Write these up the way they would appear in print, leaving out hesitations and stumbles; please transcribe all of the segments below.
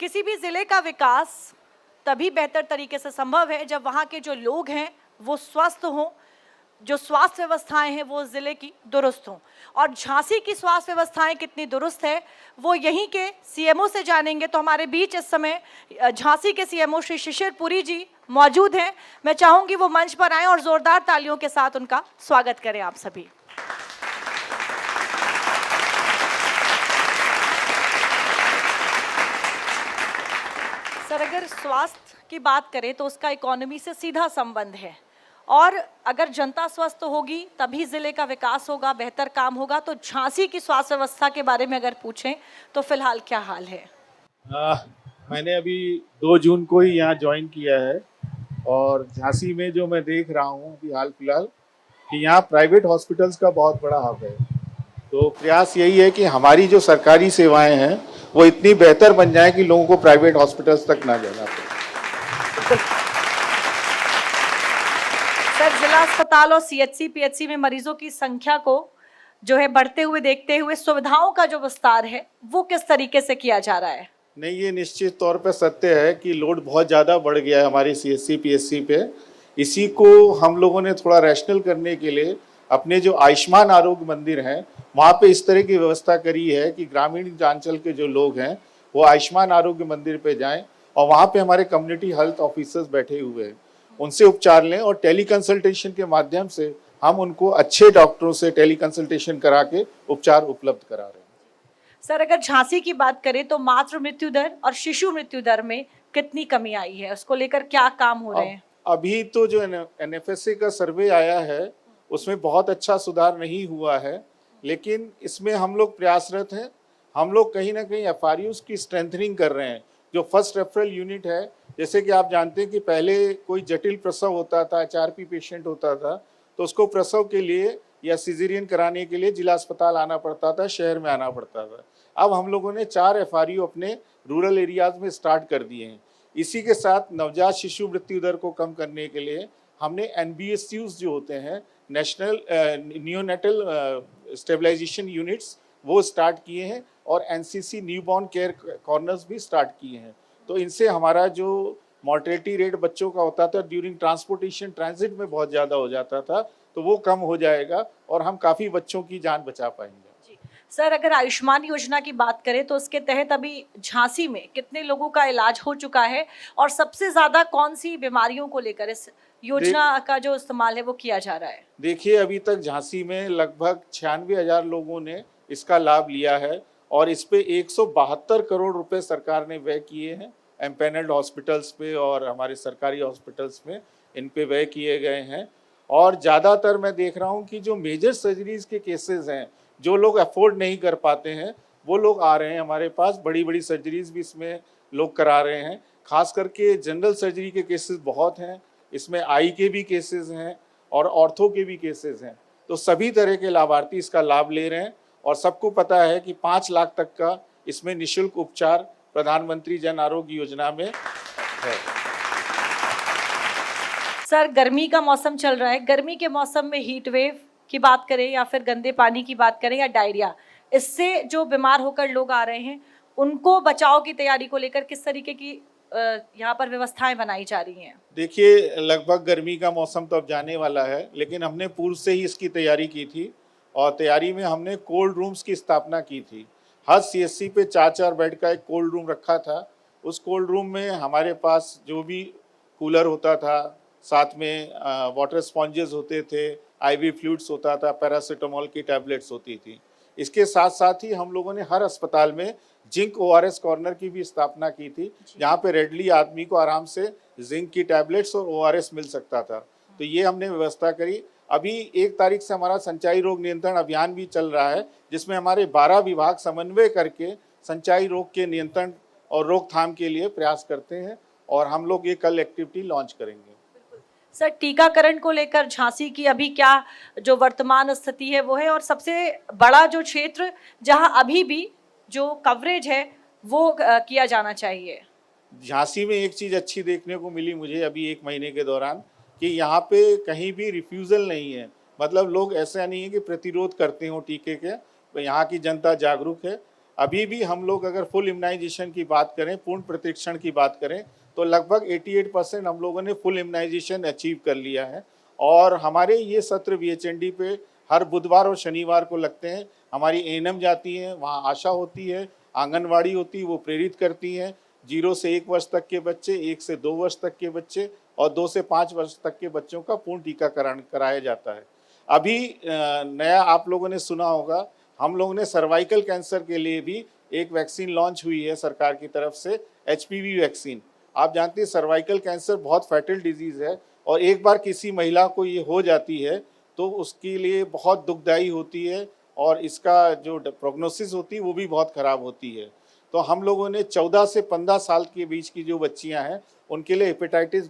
किसी भी ज़िले का विकास तभी बेहतर तरीके से संभव है जब वहाँ के जो लोग हैं वो स्वस्थ हों, जो स्वास्थ्य व्यवस्थाएं हैं वो ज़िले की दुरुस्त हों। और झांसी की स्वास्थ्य व्यवस्थाएं कितनी दुरुस्त है वो यहीं के सीएमओ से जानेंगे। तो हमारे बीच इस समय झांसी के सीएमओ श्री शिशिर पुरी जी मौजूद हैं। मैं चाहूँगी वो मंच पर आएँ और ज़ोरदार तालियों के साथ उनका स्वागत करें आप सभी। सर, अगर स्वास्थ्य की बात करें तो उसका इकोनॉमी से सीधा संबंध है और अगर जनता स्वस्थ होगी तभी ज़िले का विकास होगा, बेहतर काम होगा। तो झांसी की स्वास्थ्य व्यवस्था के बारे में अगर पूछें तो फिलहाल क्या हाल है? मैंने अभी 2 जून को ही यहाँ ज्वाइन किया है और झांसी में जो मैं देख रहा हूँ अभी हाल फिलहाल कि यहाँ प्राइवेट हॉस्पिटल्स का बहुत बड़ा हब है। तो प्रयास यही है कि हमारी जो सरकारी सेवाएं हैं वो इतनी बेहतर बन जाए कि लोगों को प्राइवेट हॉस्पिटल्स तक ना जाना पड़े। सर, जिला अस्पताल और सीएचसी पीएचसी में मरीजों की संख्या को जो है बढ़ते हुए देखते हुए सुविधाओं का जो विस्तार है वो किस तरीके से किया जा रहा है? नहीं, ये निश्चित तौर पे सत्य है कि लोड बहुत ज़्यादा बढ़ गया है हमारी सीएचसी पीएचसी पे। इसी को हम लोगों ने थोड़ा रैशनल करने के लिए अपने जो आयुष्मान आरोग्य मंदिर हैं वहाँ पे इस तरह की व्यवस्था करी है कि ग्रामीण अंचल के जो लोग हैं वो आयुष्मान आरोग्य मंदिर पे जाएं और वहाँ पे हमारे कम्युनिटी हेल्थ ऑफिसर्स बैठे हुए हैं, उनसे उपचार लें और टेली कंसल्टेशन के माध्यम से हम उनको अच्छे डॉक्टरों से टेली कंसल्टेशन करा के उपचार उपलब्ध करा रहे हैं। सर, अगर झांसी की बात करें तो मातृ मृत्यु दर और शिशु मृत्यु दर में कितनी कमी आई है, उसको लेकर क्या काम हो रहे हैं? अभी तो जो एनएफएसए का सर्वे आया है उसमें बहुत अच्छा सुधार नहीं हुआ है, लेकिन इसमें हम लोग प्रयासरत हैं। हम लोग कहीं ना कहीं एफआरयूज की स्ट्रेंथनिंग कर रहे हैं। जो फर्स्ट रेफरल यूनिट है, जैसे कि आप जानते हैं कि पहले कोई जटिल प्रसव होता था, एचआरपी पेशेंट होता था, तो उसको प्रसव के लिए या सिजेरियन कराने के लिए जिला अस्पताल आना पड़ता था, शहर में आना पड़ता था। अब हम लोगों ने 4 एफआरयू अपने रूरल एरियाज में स्टार्ट कर दिए हैं। इसी के साथ नवजात शिशु मृत्यु दर को कम करने के लिए हमने एनबीएसयूज जो होते हैं, नेशनल नियोनेटल स्टेबलाइजेशन यूनिट्स, वो स्टार्ट किए हैं और एनसीसी न्यूबॉर्न केयर कॉर्नर्स भी स्टार्ट किए हैं। तो इनसे हमारा जो मॉर्टेलिटी रेट बच्चों का होता था ड्यूरिंग ट्रांसपोर्टेशन ट्रांजिट में बहुत ज़्यादा हो जाता था, तो वो कम हो जाएगा और हम काफ़ी बच्चों की जान बचा पाएंगे। सर, अगर आयुष्मान योजना की बात करें तो उसके तहत अभी झांसी में कितने लोगों का इलाज हो चुका है और सबसे ज्यादा कौन सी बीमारियों को लेकर इस योजना का जो इस्तेमाल है वो किया जा रहा है? देखिए, अभी तक झांसी में लगभग 96,000 लोगों ने इसका लाभ लिया है और इस पे 172 करोड़ रुपए सरकार ने व्यय किए हैं। एम्पैनल्ड हॉस्पिटल्स पे और हमारे सरकारी हॉस्पिटल्स में इन पे व्यय किए गए हैं। और ज़्यादातर मैं देख रहा हूँ कि जो मेजर सर्जरीज के केसेस हैं, जो लोग अफोर्ड नहीं कर पाते हैं वो लोग आ रहे हैं हमारे पास। बड़ी बड़ी सर्जरीज भी इसमें लोग करा रहे हैं। खास करके जनरल सर्जरी के केसेस बहुत हैं, इसमें आई के भी केसेस हैं और ऑर्थो के भी केसेस हैं। तो सभी तरह के लाभार्थी इसका लाभ ले रहे हैं और सबको पता है कि 5 लाख तक का इसमें निःशुल्क उपचार प्रधानमंत्री जन आरोग्य योजना में है। सर, गर्मी का मौसम चल रहा है, गर्मी के मौसम में हीट वेव की बात करें या फिर गंदे पानी की बात करें या डायरिया, इससे जो बीमार होकर लोग आ रहे हैं उनको बचाव की तैयारी को लेकर किस तरीके की यहाँ पर व्यवस्थाएं बनाई जा रही हैं? देखिए, लगभग गर्मी का मौसम तो अब जाने वाला है, लेकिन हमने पूर्व से ही इसकी तैयारी की थी और तैयारी में हमने कोल्ड रूम्स की स्थापना की थी। हर सीएचसी पे 4-4 बेड का एक कोल्ड रूम रखा था। उस कोल्ड रूम में हमारे पास जो भी कूलर होता था, साथ में वाटर स्पॉन्जेस होते थे, आईवी फ्लूइड्स होता था, पैरासीटामोल की टैबलेट्स होती थी। इसके साथ साथ ही हम लोगों ने हर अस्पताल में जिंक ओआरएस कॉर्नर की भी स्थापना की थी, जहाँ पे रेडली आदमी को आराम से जिंक की टैबलेट्स और ओआरएस मिल सकता था। तो ये हमने व्यवस्था करी। अभी 1 तारीख से हमारा संचाई रोग नियंत्रण अभियान भी चल रहा है, जिसमें हमारे 12 विभाग समन्वय करके संचाई रोग के नियंत्रण और रोकथाम के लिए प्रयास करते हैं और हम लोग ये कल एक्टिविटी लॉन्च करेंगे। सर, टीकाकरण को लेकर झांसी की अभी क्या जो वर्तमान स्थिति है वो है और सबसे बड़ा जो क्षेत्र जहां अभी भी जो कवरेज है वो किया जाना चाहिए? झांसी में एक चीज़ अच्छी देखने को मिली मुझे अभी 1 महीने के दौरान कि यहाँ पे कहीं भी रिफ्यूज़ल नहीं है। मतलब लोग ऐसा नहीं है कि प्रतिरोध करते हो टीके के, यहाँ की जनता जागरूक है। अभी भी हम लोग अगर फुल इम्यूनाइजेशन की बात करें, पूर्ण प्रतिरक्षण की बात करें, तो लगभग 88% हम लोगों ने फुल इम्यूनाइजेशन अचीव कर लिया है। और हमारे ये सत्र VHND पे हर बुधवार और शनिवार को लगते हैं। हमारी ANM जाती हैं, वहाँ आशा होती है, आंगनवाड़ी होती है, वो प्रेरित करती हैं। 0 से 1 वर्ष तक के बच्चे, 1 से 2 वर्ष तक के बच्चे और 2 से 5 वर्ष तक के बच्चों का पूर्ण टीकाकरण कराया जाता है। अभी नया आप लोगों ने सुना होगा, हम लोगों ने सर्वाइकल कैंसर के लिए भी एक वैक्सीन लॉन्च हुई है सरकार की तरफ से, HPV वैक्सीन। आप जानते हैं सर्वाइकल कैंसर बहुत फैटल डिजीज़ है और एक बार किसी महिला को ये हो जाती है तो उसके लिए बहुत दुखदाई होती है और इसका जो प्रोग्नोसिस होती है वो भी बहुत ख़राब होती है। तो हम लोगों ने 14 से 15 साल के बीच की जो बच्चियां हैं उनके लिए हेपेटाइटिस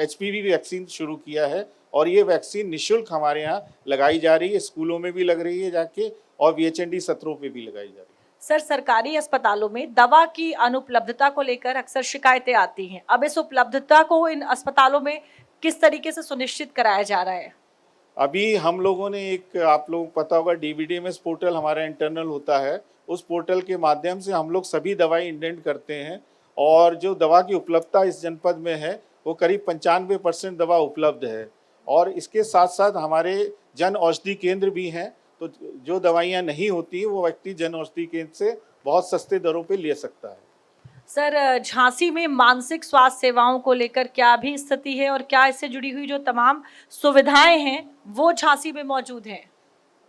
HPV वैक्सीन शुरू किया है और ये वैक्सीन निःशुल्क हमारे यहाँ लगाई जा रही है, स्कूलों में भी लग रही है जाके और VHND सत्रों पे भी लगाई जा रही है। सर, सरकारी अस्पतालों में दवा की अनुपलब्धता को लेकर अक्सर शिकायतें आती हैं। अब इस उपलब्धता को इन अस्पतालों में किस तरीके से सुनिश्चित कराया जा रहा है? अभी हम लोगों ने एक, आप लोग पता होगा, DBDMS पोर्टल हमारा इंटरनल होता है, उस पोर्टल के माध्यम से हम लोग सभी दवाई इंडेंट करते हैं और जो दवा की उपलब्धता इस जनपद में है वो करीब 95% दवा उपलब्ध है। और इसके साथ साथ हमारे जन औषधि केंद्र भी हैं, तो जो दवाइयाँ नहीं होती वो व्यक्ति जन औषधि केंद्र से बहुत सस्ते दरों पे ले सकता है। सर, झांसी में मानसिक स्वास्थ्य सेवाओं को लेकर क्या भी स्थिति है और क्या इससे जुड़ी हुई जो तमाम सुविधाएं हैं वो झांसी में मौजूद हैं?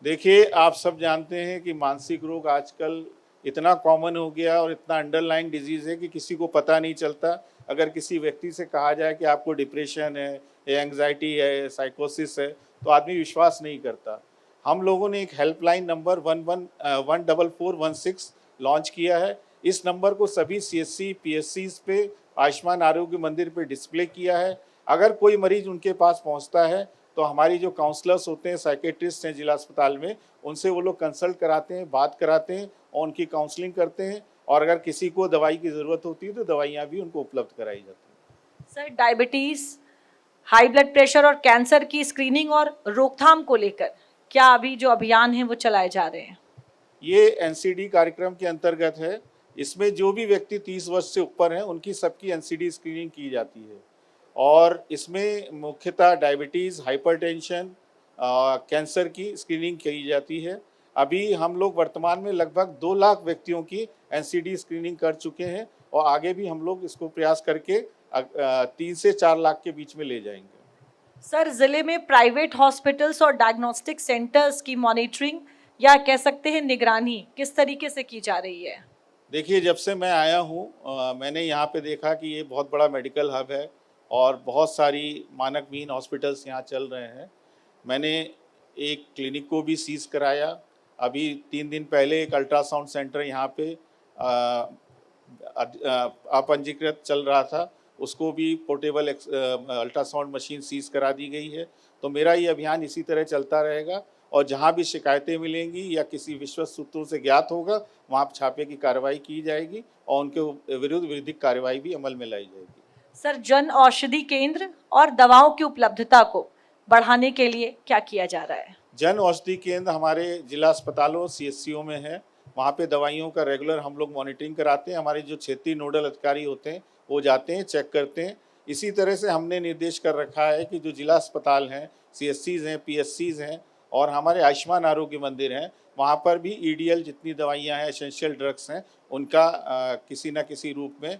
देखिए, आप सब जानते हैं कि मानसिक रोग आजकल इतना कॉमन हो गया और इतना अंडरलाइंग डिजीज़ है कि किसी को पता नहीं चलता। अगर किसी व्यक्ति से कहा जाए कि आपको डिप्रेशन है या एंग्जाइटी है, साइकोसिस है, तो आदमी विश्वास नहीं करता। हम लोगों ने एक हेल्पलाइन नंबर 14416 लॉन्च किया है। इस नंबर को सभी CSC PSCs पे, आयुष्मान आरोग्य मंदिर पे डिस्प्ले किया है। अगर कोई मरीज उनके पास पहुंचता है तो हमारी जो काउंसलर्स होते हैं, साइकेट्रिस्ट हैं जिला अस्पताल में, उनसे वो लोग कंसल्ट कराते हैं, बात कराते हैं और उनकी काउंसलिंग करते हैं और अगर किसी को दवाई की ज़रूरत होती है तो दवाइयाँ भी उनको उपलब्ध कराई जाती हैं। Sir, diabetes, high blood pressure और कैंसर की स्क्रीनिंग और रोकथाम को लेकर क्या अभी जो अभियान है वो चलाए जा रहे हैं? ये NCD कार्यक्रम के अंतर्गत है। इसमें जो भी व्यक्ति 30 वर्ष से ऊपर हैं उनकी सबकी NCD स्क्रीनिंग की जाती है और इसमें मुख्यतः डायबिटीज़, हाइपरटेंशन, कैंसर की स्क्रीनिंग की जाती है। अभी हम लोग वर्तमान में लगभग 2 लाख व्यक्तियों की NCD स्क्रीनिंग कर चुके हैं और आगे भी हम लोग इसको प्रयास करके 3 से 4 लाख के बीच में ले जाएंगे। सर, जिले में प्राइवेट हॉस्पिटल्स और डायग्नोस्टिक सेंटर्स की मॉनिटरिंग या कह सकते हैं निगरानी किस तरीके से की जा रही है? देखिए, जब से मैं आया हूँ मैंने यहाँ पे देखा कि ये बहुत बड़ा मेडिकल हब है और बहुत सारी मानकहीन हॉस्पिटल्स यहाँ चल रहे हैं। मैंने एक क्लिनिक को भी सीज़ कराया। अभी 3 दिन पहले एक अल्ट्रासाउंड सेंटर यहाँ पे अपंजीकृत चल रहा था, उसको भी पोर्टेबल अल्ट्रासाउंड मशीन सीज़ करा दी गई है। तो मेरा ये अभियान इसी तरह चलता रहेगा और जहाँ भी शिकायतें मिलेंगी या किसी विश्वस्त सूत्रों से ज्ञात होगा वहाँ छापे की कार्रवाई की जाएगी और उनके विरुद्ध विधिक कार्रवाई भी अमल में लाई जाएगी। सर, जन औषधि केंद्र और दवाओं की उपलब्धता को बढ़ाने के लिए क्या किया जा रहा है? जन औषधि केंद्र हमारे जिला अस्पतालों CSCO में है। वहाँ पे दवाइयों का रेगुलर हम लोग मॉनिटरिंग कराते हैं। हमारे जो क्षेत्रीय नोडल अधिकारी होते हैं वो जाते हैं, चेक करते हैं। इसी तरह से हमने निर्देश कर रखा है कि जो जिला अस्पताल हैं, CSCs हैं, PSCs हैं और हमारे आयुष्मान आरोग्य मंदिर हैं, वहाँ पर भी EDL जितनी दवाइयाँ हैं, एसेंशियल ड्रग्स हैं, उनका किसी न किसी रूप में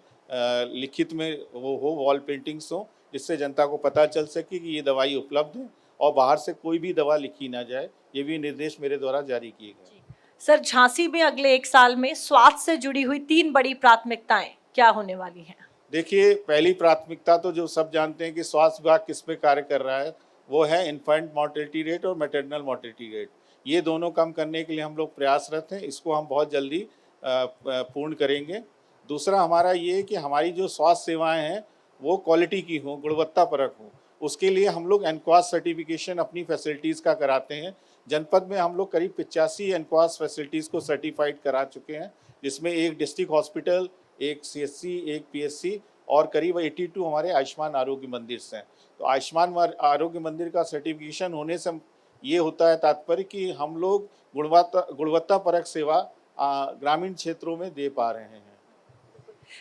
लिखित में वो हो, वॉल पेंटिंग्स हो, जिससे जनता को पता चल सके कि ये दवाई उपलब्ध है और बाहर से कोई भी दवा लिखी ना जाए। ये भी निर्देश मेरे द्वारा जारी किए गए। सर, झांसी में अगले 1 साल में स्वास्थ्य से जुड़ी हुई 3 बड़ी प्राथमिकताएं क्या होने वाली हैं? देखिए, पहली प्राथमिकता तो जो सब जानते हैं कि स्वास्थ्य विभाग किस पे कार्य कर रहा है, वो है इन्फेंट मोर्टेलिटी रेट और मैटरनल मोर्टेलिटी रेट। ये दोनों कम करने के लिए हम लोग प्रयासरत हैं। इसको हम बहुत जल्दी पूर्ण करेंगे। दूसरा हमारा ये है कि हमारी जो स्वास्थ्य सेवाएं हैं वो क्वालिटी की हों, गुणवत्तापरक हों। उसके लिए हम लोग एनक्वास सर्टिफिकेशन अपनी फैसिलिटीज़ का कराते हैं। जनपद में हम लोग करीब 85 एनक्वास फैसिलिटीज़ को सर्टिफाइड करा चुके हैं, जिसमें एक डिस्ट्रिक्ट हॉस्पिटल, एक CSC, एक PSC और करीब 82 हमारे आयुष्मान आरोग्य मंदिर से हैं। तो आयुष्मान आरोग्य मंदिर का सर्टिफिकेशन होने से ये होता है तात्पर्य कि हम लोग गुणवत्तापरक सेवा ग्रामीण क्षेत्रों में दे पा रहे हैं।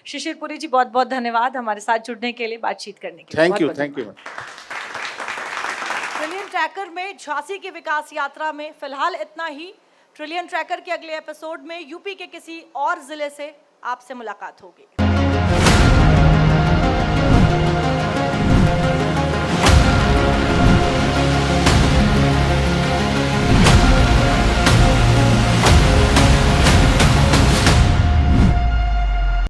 शिशिर पुरी जी, बहुत बहुत धन्यवाद हमारे साथ जुड़ने के लिए, बातचीत करने के लिए। थैंक यू, बहुत-बहुत थैंक यू। ट्रिलियन ट्रैकर में झांसी की विकास यात्रा में फिलहाल इतना ही। ट्रिलियन ट्रैकर के अगले एपिसोड में यूपी के किसी और जिले से आपसे मुलाकात होगी।